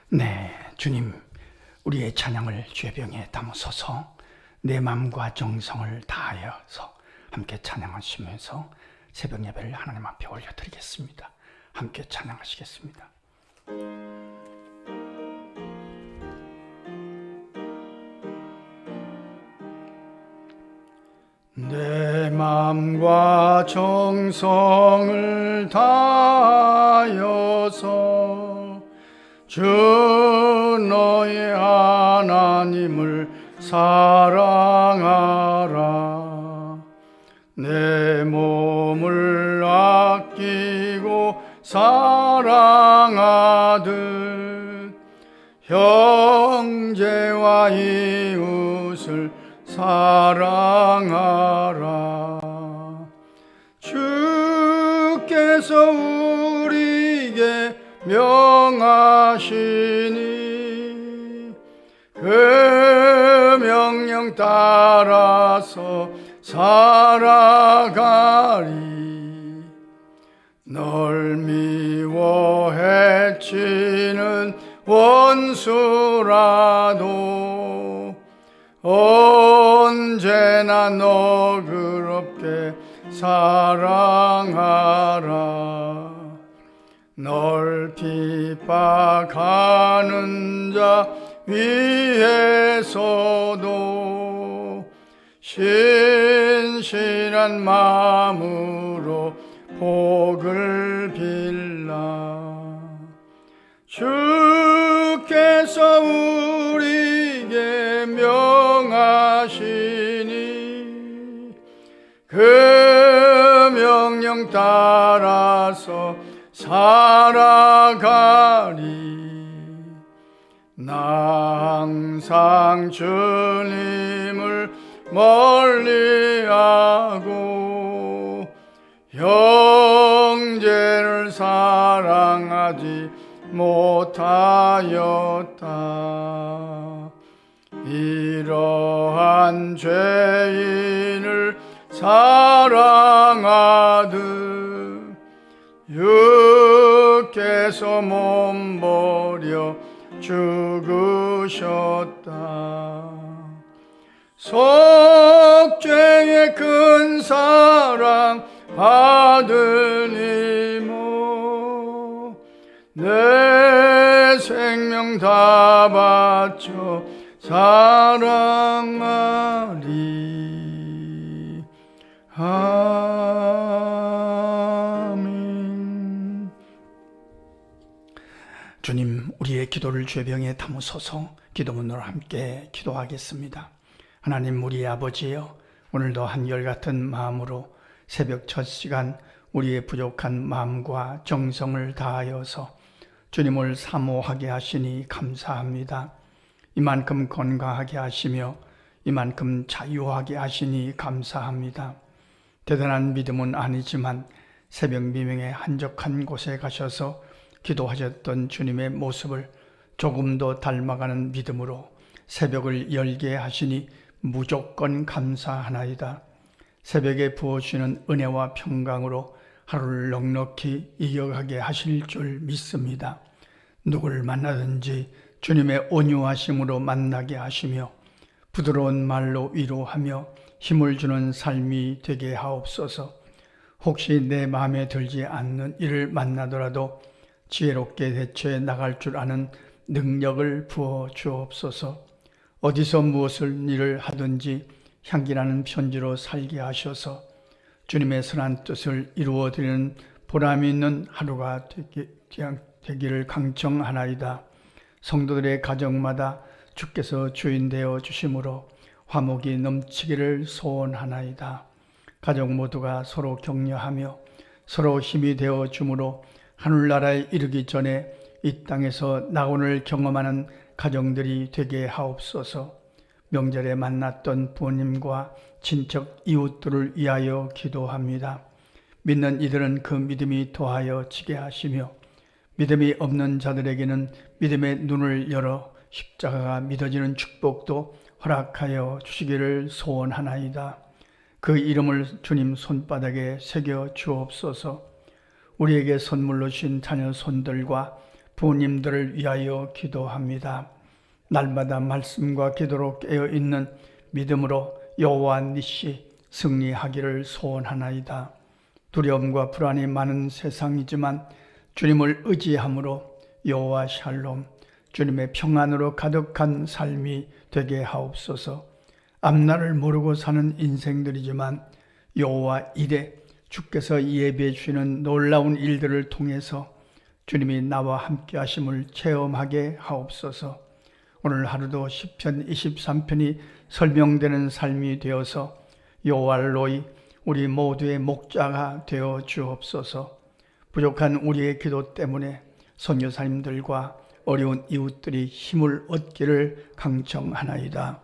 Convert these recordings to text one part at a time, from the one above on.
네, 주님, 우리의 찬양을 죄병에 담으소서. 내 마음과 정성을 다하여서 함께 찬양하시면서 새벽 예배를 하나님 앞에 올려드리겠습니다. 함께 찬양하시겠습니다. 내 마음과 정성을 다하여서 주 너의 하나님을 사랑하라. 내 몸을 아끼고 사랑하듯 형제와 이웃을 사랑하라. 주께서 우리에게 명하시니 그 명령 따라서 살아가리. 널 미워 해치는 원수라도 언제나 너그럽게 사랑하라. 널 핍박하는 자 위에서도 신실한 마음으로 복을 빌라. 주께서 우리에게 명하시니 그 명령 따라서 살아가리. 나 항상 주님을 멀리하고 형제를 사랑하지 못하였다. 이러한 죄인을 사랑하듯 주께서 몸버려 죽으셨다. 속죄의 큰 사랑 받으니모 내 생명 다 바쳐 사랑하리. 아멘. 주님, 우리의 기도를 죄병에 담으소서. 기도문으로 함께 기도하겠습니다. 하나님, 우리의 아버지여, 오늘도 한결같은 마음으로 새벽 첫 시간 우리의 부족한 마음과 정성을 다하여서 주님을 사모하게 하시니 감사합니다. 이만큼 건강하게 하시며 이만큼 자유하게 하시니 감사합니다. 대단한 믿음은 아니지만 새벽 미명의 한적한 곳에 가셔서 기도하셨던 주님의 모습을 조금 더 닮아가는 믿음으로 새벽을 열게 하시니 무조건 감사하나이다. 새벽에 부어주시는 은혜와 평강으로 하루를 넉넉히 이겨가게 하실 줄 믿습니다. 누구를 만나든지 주님의 온유하심으로 만나게 하시며 부드러운 말로 위로하며 힘을 주는 삶이 되게 하옵소서. 혹시 내 마음에 들지 않는 일을 만나더라도 지혜롭게 대처해 나갈 줄 아는 능력을 부어 주옵소서. 어디서 무엇을 일을 하든지 향기나는 편지로 살게 하셔서 주님의 선한 뜻을 이루어드리는 보람이 있는 하루가 되기를 강청하나이다. 성도들의 가정마다 주께서 주인 되어 주심으로 화목이 넘치기를 소원하나이다. 가족 모두가 서로 격려하며 서로 힘이 되어 주므로 하늘나라에 이르기 전에 이 땅에서 낙원을 경험하는 가정들이 되게 하옵소서. 명절에 만났던 부모님과 친척 이웃들을 위하여 기도합니다. 믿는 이들은 그 믿음이 더하여 지게 하시며 믿음이 없는 자들에게는 믿음의 눈을 열어 십자가가 믿어지는 축복도 허락하여 주시기를 소원하나이다. 그 이름을 주님 손바닥에 새겨 주옵소서. 우리에게 선물로 주신 자녀 손들과 부모님들을 위하여 기도합니다. 날마다 말씀과 기도로 깨어있는 믿음으로 여호와 니시 승리하기를 소원하나이다. 두려움과 불안이 많은 세상이지만 주님을 의지함으로 여호와 샬롬, 주님의 평안으로 가득한 삶이 되게 하옵소서. 앞날을 모르고 사는 인생들이지만 여호와 이레, 주께서 예비해 주시는 놀라운 일들을 통해서 주님이 나와 함께 하심을 체험하게 하옵소서. 오늘 하루도 시편 23편이 설명되는 삶이 되어서 여호와 로이, 우리 모두의 목자가 되어 주옵소서. 부족한 우리의 기도 때문에 선교사님들과 어려운 이웃들이 힘을 얻기를 강청하나이다.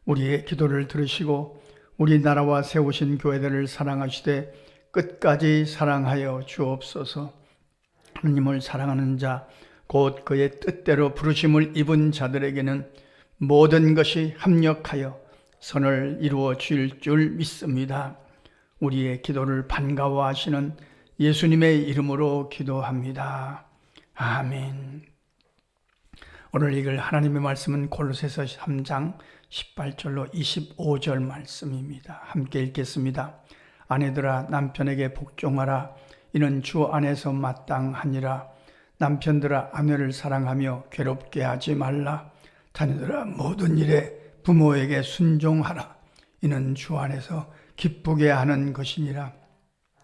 우리의 기도를 들으시고 우리 나라와 세우신 교회들을 사랑하시되 끝까지 사랑하여 주옵소서. 하나님을 사랑하는 자, 곧 그의 뜻대로 부르심을 입은 자들에게는 모든 것이 합력하여 선을 이루어 줄 믿습니다. 우리의 기도를 반가워하시는 예수님의 이름으로 기도합니다. 아멘. 오늘 읽을 하나님의 말씀은 골로새서 3장 18절로 25절 말씀입니다. 함께 읽겠습니다. 아내들아 남편에게 복종하라. 이는 주 안에서 마땅하니라. 남편들아 아내를 사랑하며 괴롭게 하지 말라. 자녀들아 모든 일에 부모에게 순종하라. 이는 주 안에서 기쁘게 하는 것이니라.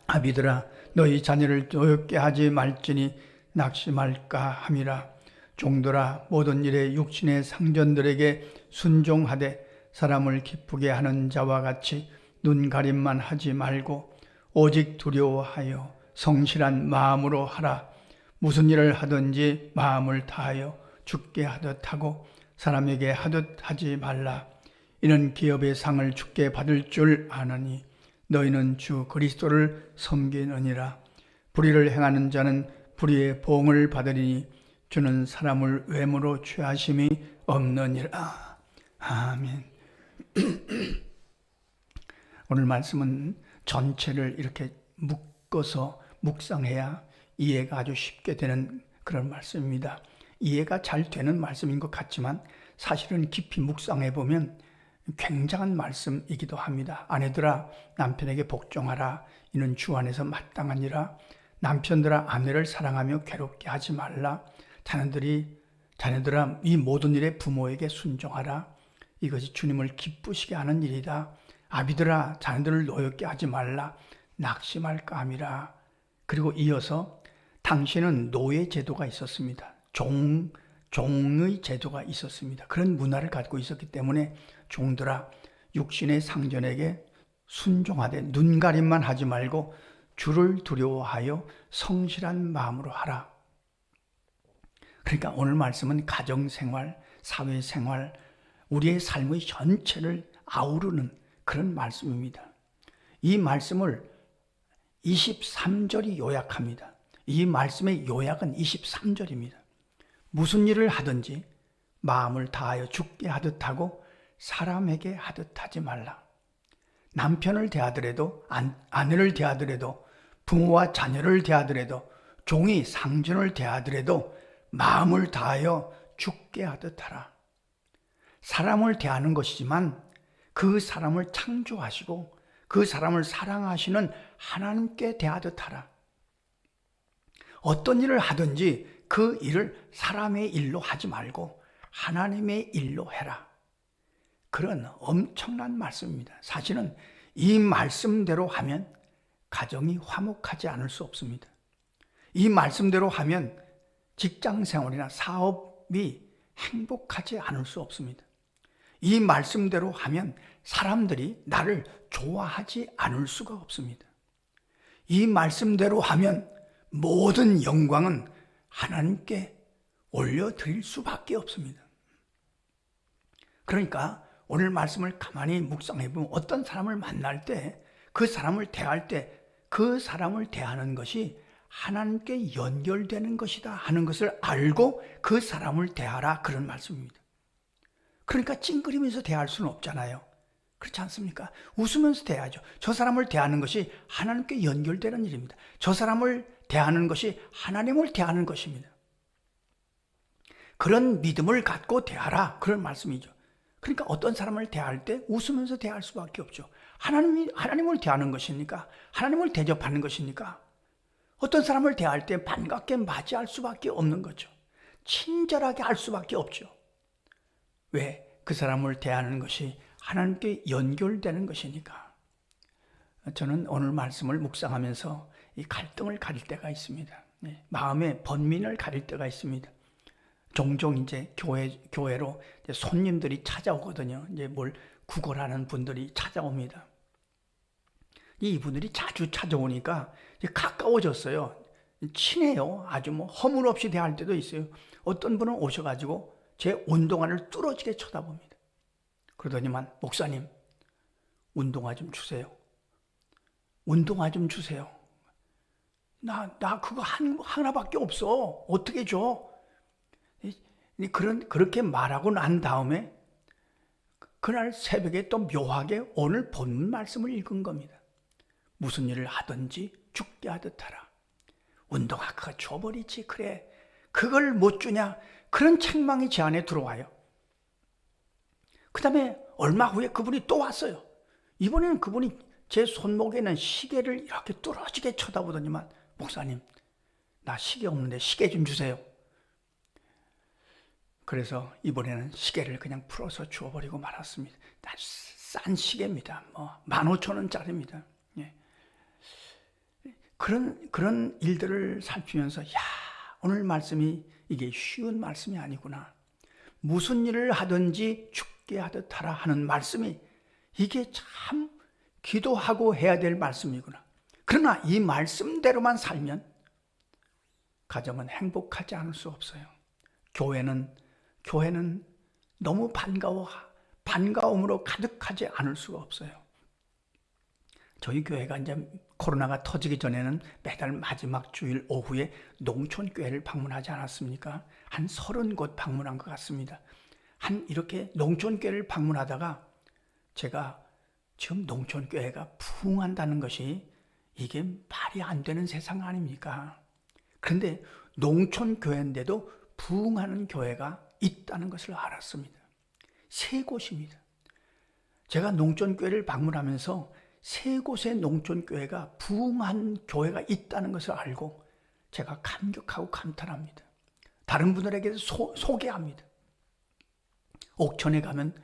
아비들아 너희 자녀를 노엽게 하지 말지니 낙심할까 함이라. 종들아 모든 일에 육신의 상전들에게 순종하되 사람을 기쁘게 하는 자와 같이 눈가림만 하지 말고 오직 두려워하여 성실한 마음으로 하라. 무슨 일을 하든지 마음을 다하여 주께 하듯 하고 사람에게 하듯 하지 말라. 이는 기업의 상을 주께 받을 줄 아느니 너희는 주 그리스도를 섬기느니라. 불의를 행하는 자는 불의의 보응을 받으리니 주는 사람을 외모로 취하심이 없느니라. 아멘. 오늘 말씀은 전체를 이렇게 묶어서 묵상해야 이해가 아주 쉽게 되는 그런 말씀입니다. 이해가 잘 되는 말씀인 것 같지만 사실은 깊이 묵상해 보면 굉장한 말씀이기도 합니다. 아내들아 남편에게 복종하라. 이는 주 안에서 마땅하니라. 남편들아 아내를 사랑하며 괴롭게 하지 말라. 자녀들아 이 모든 일에 부모에게 순종하라. 이것이 주님을 기쁘시게 하는 일이다. 아비들아 자녀들을 노엽게 하지 말라. 낙심할까 함이라. 그리고 이어서 당시에는 노예 제도가 있었습니다. 종의 제도가 있었습니다. 그런 문화를 갖고 있었기 때문에 종들아 육신의 상전에게 순종하되 눈가림만 하지 말고 주를 두려워하여 성실한 마음으로 하라. 그러니까 오늘 말씀은 가정생활, 사회생활, 우리의 삶의 전체를 아우르는 그런 말씀입니다. 이 말씀을 23절이 요약합니다. 이 말씀의 요약은 23절입니다. 무슨 일을 하든지 마음을 다하여 주께 하듯 하고 사람에게 하듯 하지 말라. 남편을 대하더라도 아내를 대하더라도 부모와 자녀를 대하더라도 종이 상전을 대하더라도 마음을 다하여 주께 하듯 하라. 사람을 대하는 것이지만 그 사람을 창조하시고 그 사람을 사랑하시는 하나님께 대하듯 하라. 어떤 일을 하든지 그 일을 사람의 일로 하지 말고 하나님의 일로 해라. 그런 엄청난 말씀입니다. 사실은 이 말씀대로 하면 가정이 화목하지 않을 수 없습니다. 이 말씀대로 하면 직장 생활이나 사업이 행복하지 않을 수 없습니다. 이 말씀대로 하면 사람들이 나를 좋아하지 않을 수가 없습니다. 이 말씀대로 하면 모든 영광은 하나님께 올려드릴 수밖에 없습니다. 그러니까 오늘 말씀을 가만히 묵상해 보면 어떤 사람을 만날 때, 그 사람을 대할 때 그 사람을 대하는 것이 하나님께 연결되는 것이다 하는 것을 알고 그 사람을 대하라, 그런 말씀입니다. 그러니까 찡그리면서 대할 수는 없잖아요. 그렇지 않습니까? 웃으면서 대하죠. 저 사람을 대하는 것이 하나님께 연결되는 일입니다. 저 사람을 대하는 것이 하나님을 대하는 것입니다. 그런 믿음을 갖고 대하라. 그런 말씀이죠. 그러니까 어떤 사람을 대할 때 웃으면서 대할 수밖에 없죠. 하나님을 대하는 것이니까, 하나님을 대접하는 것이니까 어떤 사람을 대할 때 반갑게 맞이할 수밖에 없는 거죠. 친절하게 할 수밖에 없죠. 왜? 그 사람을 대하는 것이 하나님께 연결되는 것이니까. 저는 오늘 말씀을 묵상하면서 이 갈등을 가릴 때가 있습니다. 마음의 번민을 가릴 때가 있습니다. 종종 이제 교회로 이제 손님들이 찾아오거든요. 이제 뭘 구걸하는 분들이 찾아옵니다. 이분들이 자주 찾아오니까 이제 가까워졌어요. 친해요. 아주 뭐 허물 없이 대할 때도 있어요. 어떤 분은 오셔가지고 제 운동화를 뚫어지게 쳐다봅니다. 그러더니만 목사님, 운동화 좀 주세요. 운동화 좀 주세요. 나 그거 하나밖에 없어. 어떻게 줘? 그렇게 말하고 난 다음에 그날 새벽에 또 묘하게 오늘 본문 말씀을 읽은 겁니다. 무슨 일을 하든지 죽게 하듯 하라. 운동화 그거 줘버리지. 그래. 그걸 못 주냐? 그런 책망이 제 안에 들어와요. 그 다음에 얼마 후에 그분이 또 왔어요. 이번에는 그분이 제 손목에는 시계를 이렇게 뚫어지게 쳐다보더니만 목사님, 나 시계 없는데 시계 좀 주세요. 그래서 이번에는 시계를 그냥 풀어서 주워버리고 말았습니다. 싼 시계입니다. 15,000원짜리입니다. 예. 그런 일들을 살피면서 오늘 말씀이 이게 쉬운 말씀이 아니구나. 무슨 일을 하든지 죽게 하듯 하라 하는 말씀이 이게 참 기도하고 해야 될 말씀이구나. 그러나 이 말씀대로만 살면 가정은 행복하지 않을 수 없어요. 교회는 너무 반가움으로 가득하지 않을 수가 없어요. 저희 교회가 이제 코로나가 터지기 전에는 매달 마지막 주일 오후에 농촌교회를 방문하지 않았습니까? 한 30곳 방문한 것 같습니다. 이렇게 농촌교회를 방문하다가 제가 지금 농촌교회가 부흥한다는 것이 이게 말이 안 되는 세상 아닙니까? 그런데 농촌교회인데도 부흥하는 교회가 있다는 것을 알았습니다. 3곳입니다. 제가 농촌교회를 방문하면서 3곳의 농촌교회가 부흥한 교회가 있다는 것을 알고 제가 감격하고 감탄합니다. 다른 분들에게 소개합니다. 옥천에 가면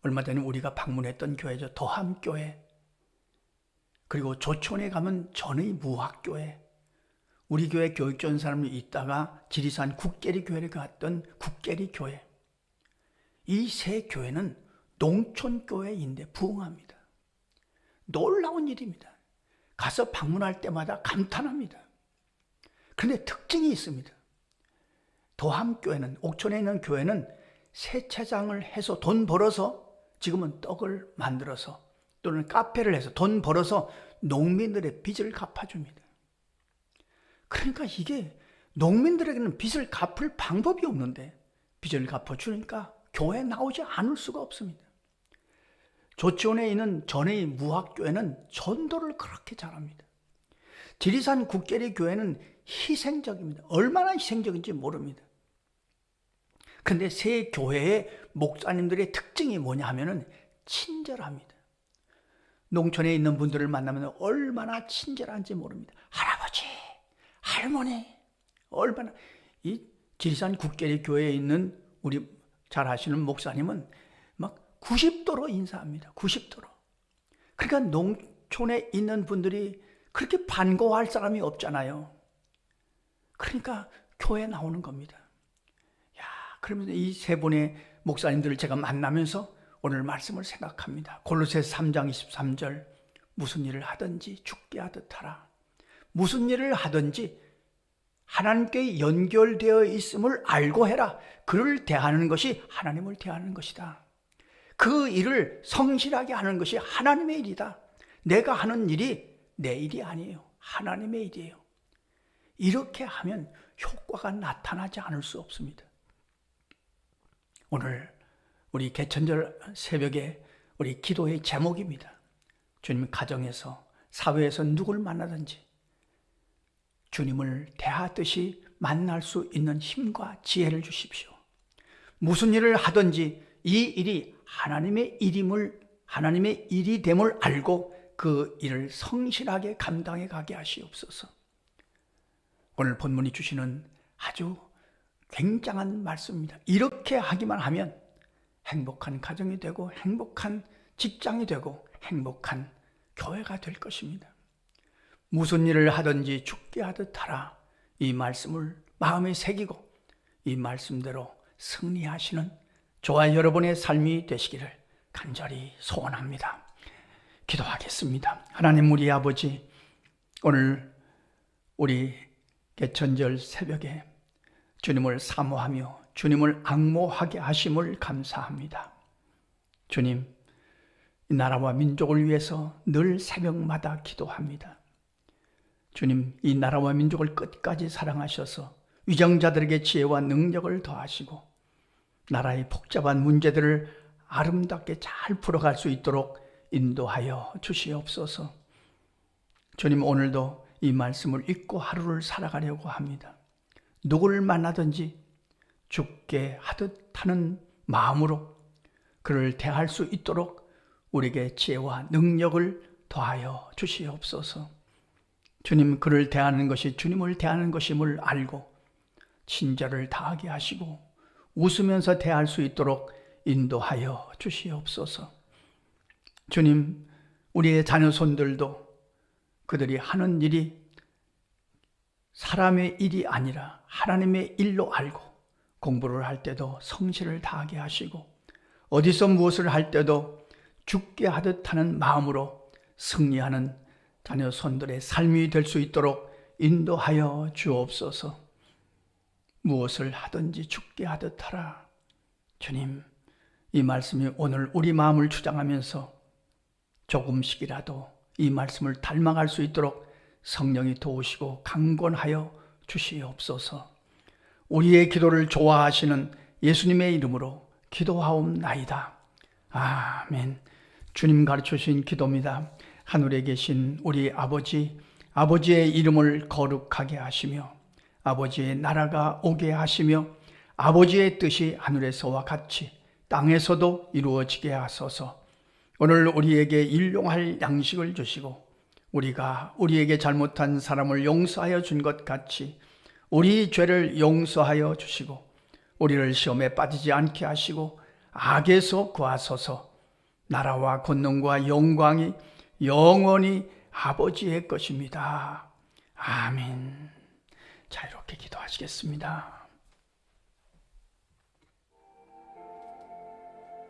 얼마 전에 우리가 방문했던 교회죠. 더함교회. 그리고 조촌에 가면 전의 무학교회. 우리 교회 교육전 사람이 있다가 지리산 국계리 교회를 갔던 국계리 교회. 이 3 교회는 농촌교회인데 부흥합니다. 놀라운 일입니다. 가서 방문할 때마다 감탄합니다. 그런데 특징이 있습니다. 더함교회는, 옥천에 있는 교회는 세차장을 해서 돈 벌어서 지금은 떡을 만들어서 또는 카페를 해서 돈 벌어서 농민들의 빚을 갚아줍니다. 그러니까 이게 농민들에게는 빚을 갚을 방법이 없는데 빚을 갚아주니까 교회에 나오지 않을 수가 없습니다. 조치원에 있는 전의 무학교회는 전도를 그렇게 잘합니다. 지리산 국계리 교회는 희생적입니다. 얼마나 희생적인지 모릅니다. 그런데 3 교회의 목사님들의 특징이 뭐냐 하면은 친절합니다. 농촌에 있는 분들을 만나면 얼마나 친절한지 모릅니다. 할아버지, 할머니, 얼마나. 이 지리산 국계리 교회에 있는 우리 잘 아시는 목사님은 막 90도로 인사합니다. 90도로. 그러니까 농촌에 있는 분들이 그렇게 반가워할 사람이 없잖아요. 그러니까 교회에 나오는 겁니다. 그러면서 이 3분의 목사님들을 제가 만나면서 오늘 말씀을 생각합니다. 골로새서 3장 23절, 무슨 일을 하든지 죽게 하듯 하라. 무슨 일을 하든지 하나님께 연결되어 있음을 알고 해라. 그를 대하는 것이 하나님을 대하는 것이다. 그 일을 성실하게 하는 것이 하나님의 일이다. 내가 하는 일이 내 일이 아니에요. 하나님의 일이에요. 이렇게 하면 효과가 나타나지 않을 수 없습니다. 오늘 우리 개천절 새벽에 우리 기도의 제목입니다. 주님, 가정에서 사회에서 누굴 만나든지 주님을 대하듯이 만날 수 있는 힘과 지혜를 주십시오. 무슨 일을 하든지 이 일이 하나님의 일이 됨을 알고 그 일을 성실하게 감당해 가게 하시옵소서. 오늘 본문이 주시는 아주 굉장한 말씀입니다. 이렇게 하기만 하면 행복한 가정이 되고 행복한 직장이 되고 행복한 교회가 될 것입니다. 무슨 일을 하든지 죽게 하듯 하라. 이 말씀을 마음에 새기고 이 말씀대로 승리하시는 저와 여러분의 삶이 되시기를 간절히 소원합니다. 기도하겠습니다. 하나님 우리 아버지, 오늘 우리 개천절 새벽에 주님을 사모하며 주님을 앙모하게 하심을 감사합니다. 주님, 이 나라와 민족을 위해서 늘 새벽마다 기도합니다. 주님, 이 나라와 민족을 끝까지 사랑하셔서 위정자들에게 지혜와 능력을 더하시고 나라의 복잡한 문제들을 아름답게 잘 풀어갈 수 있도록 인도하여 주시옵소서. 주님, 오늘도 이 말씀을 읽고 하루를 살아가려고 합니다. 누구를 만나든지 죽게 하듯 하는 마음으로 그를 대할 수 있도록 우리에게 지혜와 능력을 더하여 주시옵소서. 주님, 그를 대하는 것이 주님을 대하는 것임을 알고 친절을 다하게 하시고 웃으면서 대할 수 있도록 인도하여 주시옵소서. 주님, 우리의 자녀손들도 그들이 하는 일이 사람의 일이 아니라 하나님의 일로 알고 공부를 할 때도 성실을 다하게 하시고 어디서 무엇을 할 때도 죽게 하듯 하는 마음으로 승리하는 자녀손들의 삶이 될 수 있도록 인도하여 주옵소서. 무엇을 하든지 죽게 하듯 하라. 주님, 이 말씀이 오늘 우리 마음을 주장하면서 조금씩이라도 이 말씀을 닮아갈 수 있도록 성령이 도우시고 강권하여 주시옵소서. 우리의 기도를 좋아하시는 예수님의 이름으로 기도하옵나이다. 아멘. 주님 가르쳐주신 기도입니다. 하늘에 계신 우리 아버지, 아버지의 이름을 거룩하게 하시며 아버지의 나라가 오게 하시며 아버지의 뜻이 하늘에서와 같이 땅에서도 이루어지게 하소서. 오늘 우리에게 일용할 양식을 주시고 우리가 우리에게 잘못한 사람을 용서하여 준 것 같이 우리 죄를 용서하여 주시고 우리를 시험에 빠지지 않게 하시고 악에서 구하소서. 나라와 권능과 영광이 영원히 아버지의 것입니다. 아멘. 자, 이렇게 기도하시겠습니다.